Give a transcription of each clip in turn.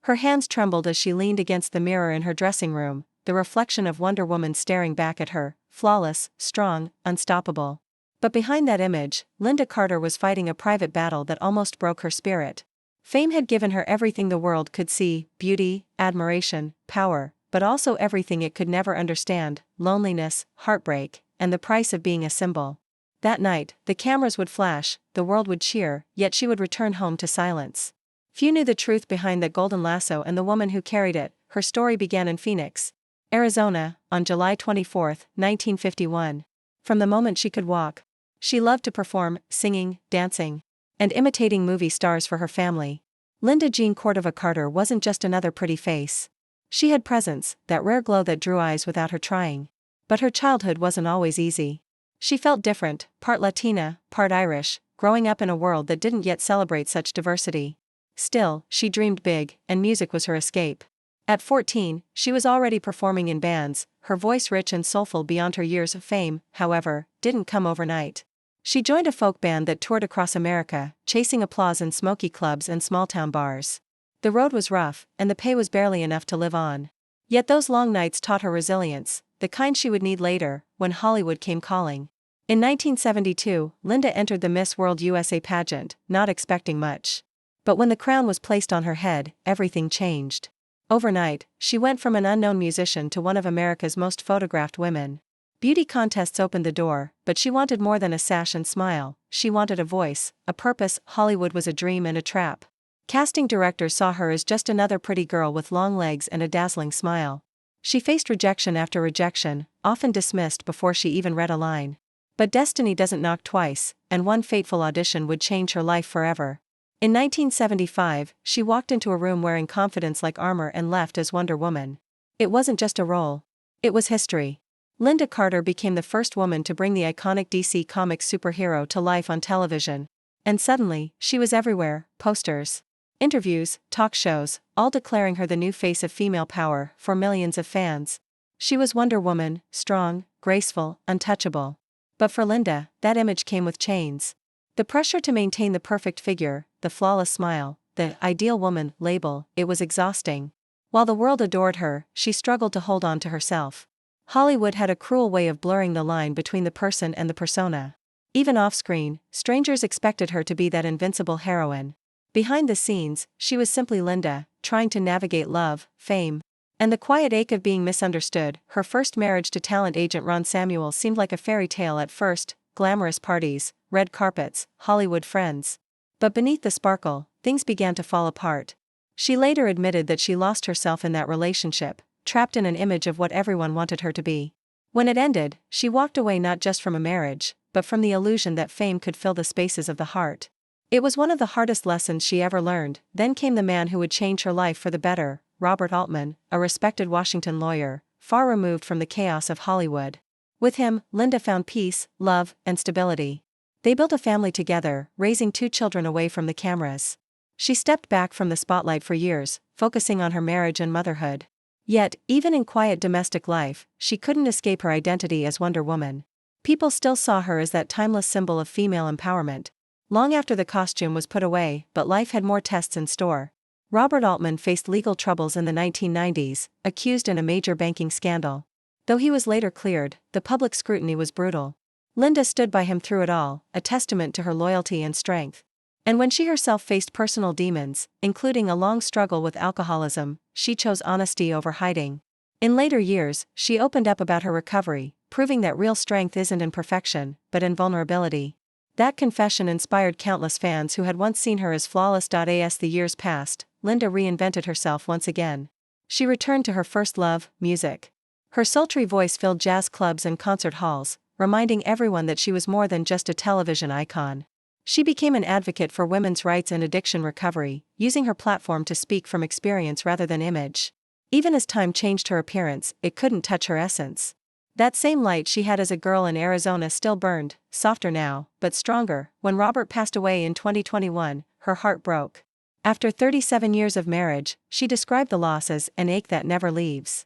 Her hands trembled as she leaned against the mirror in her dressing room, the reflection of Wonder Woman staring back at her, flawless, strong, unstoppable. But behind that image, Lynda Carter was fighting a private battle that almost broke her spirit. Fame had given her everything the world could see: beauty, admiration, power, but also everything it could never understand: loneliness, heartbreak, and the price of being a symbol. That night, the cameras would flash, the world would cheer, yet she would return home to silence. Few knew the truth behind that golden lasso and the woman who carried it. Her story began in Phoenix, Arizona, on July 24, 1951. From the moment she could walk, she loved to perform, singing, dancing, and imitating movie stars for her family. Lynda Jean Cordova Carter wasn't just another pretty face. She had presence, that rare glow that drew eyes without her trying. But her childhood wasn't always easy. She felt different, part Latina, part Irish, growing up in a world that didn't yet celebrate such diversity. Still, she dreamed big, and music was her escape. At 14, she was already performing in bands, her voice rich and soulful beyond her years of fame, however, didn't come overnight. She joined a folk band that toured across America, chasing applause in smoky clubs and small-town bars. The road was rough, and the pay was barely enough to live on. Yet those long nights taught her resilience, the kind she would need later, when Hollywood came calling. In 1972, Lynda entered the Miss World USA pageant, not expecting much. But when the crown was placed on her head, everything changed. Overnight, she went from an unknown musician to one of America's most photographed women. Beauty contests opened the door, but she wanted more than a sash and smile. She wanted a voice, a purpose. Hollywood was a dream and a trap. Casting directors saw her as just another pretty girl with long legs and a dazzling smile. She faced rejection after rejection, often dismissed before she even read a line. But destiny doesn't knock twice, and one fateful audition would change her life forever. In 1975, she walked into a room wearing confidence like armor and left as Wonder Woman. It wasn't just a role. It was history. Lynda Carter became the first woman to bring the iconic DC Comics superhero to life on television. And suddenly, she was everywhere: posters, interviews, talk shows, all declaring her the new face of female power for millions of fans. She was Wonder Woman, strong, graceful, untouchable. But for Lynda, that image came with chains. The pressure to maintain the perfect figure, the flawless smile, the ideal woman label, it was exhausting. While the world adored her, she struggled to hold on to herself. Hollywood had a cruel way of blurring the line between the person and the persona. Even off-screen, strangers expected her to be that invincible heroine. Behind the scenes, she was simply Lynda, trying to navigate love, fame, and the quiet ache of being misunderstood. Her first marriage to talent agent Ron Samuel seemed like a fairy tale at first: glamorous parties, red carpets, Hollywood friends. But beneath the sparkle, things began to fall apart. She later admitted that she lost herself in that relationship, trapped in an image of what everyone wanted her to be. When it ended, she walked away not just from a marriage, but from the illusion that fame could fill the spaces of the heart. It was one of the hardest lessons she ever learned. Then came the man who would change her life for the better: Robert Altman, a respected Washington lawyer, far removed from the chaos of Hollywood. With him, Lynda found peace, love, and stability. They built a family together, raising 2 children away from the cameras. She stepped back from the spotlight for years, focusing on her marriage and motherhood. Yet, even in quiet domestic life, she couldn't escape her identity as Wonder Woman. People still saw her as that timeless symbol of female empowerment. Long after the costume was put away, but life had more tests in store. Robert Altman faced legal troubles in the 1990s, accused in a major banking scandal. Though he was later cleared, the public scrutiny was brutal. Lynda stood by him through it all, a testament to her loyalty and strength. And when she herself faced personal demons, including a long struggle with alcoholism, she chose honesty over hiding. In later years, she opened up about her recovery, proving that real strength isn't in perfection, but in vulnerability. That confession inspired countless fans who had once seen her as flawless. As the years passed, Lynda reinvented herself once again. She returned to her first love, music. Her sultry voice filled jazz clubs and concert halls, reminding everyone that she was more than just a television icon. She became an advocate for women's rights and addiction recovery, using her platform to speak from experience rather than image. Even as time changed her appearance, it couldn't touch her essence. That same light she had as a girl in Arizona still burned, softer now, but stronger. When Robert passed away in 2021, her heart broke. After 37 years of marriage, she described the loss as an ache that never leaves.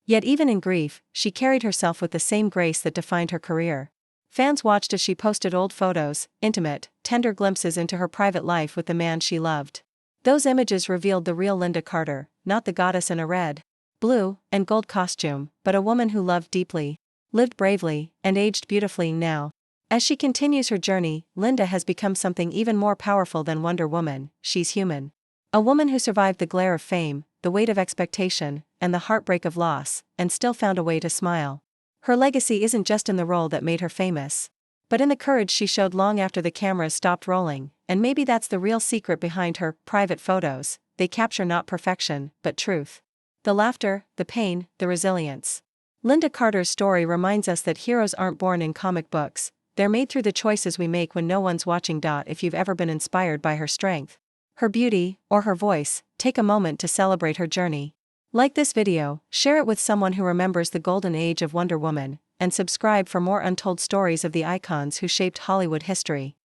Yet even in grief, she carried herself with the same grace that defined her career. Fans watched as she posted old photos, intimate, tender glimpses into her private life with the man she loved. Those images revealed the real Lynda Carter, not the goddess in a red, blue, and gold costume, but a woman who loved deeply, lived bravely, and aged beautifully now. As she continues her journey, Lynda has become something even more powerful than Wonder Woman. She's human. A woman who survived the glare of fame, the weight of expectation, and the heartbreak of loss, and still found a way to smile. Her legacy isn't just in the role that made her famous, but in the courage she showed long after the cameras stopped rolling, and maybe that's the real secret behind her private photos. They capture not perfection, but truth. The laughter, the pain, the resilience. Lynda Carter's story reminds us that heroes aren't born in comic books, they're made through the choices we make when no one's watching. If you've ever been inspired by her strength, her beauty, or her voice, take a moment to celebrate her journey. Like this video, share it with someone who remembers the golden age of Wonder Woman, and subscribe for more untold stories of the icons who shaped Hollywood history.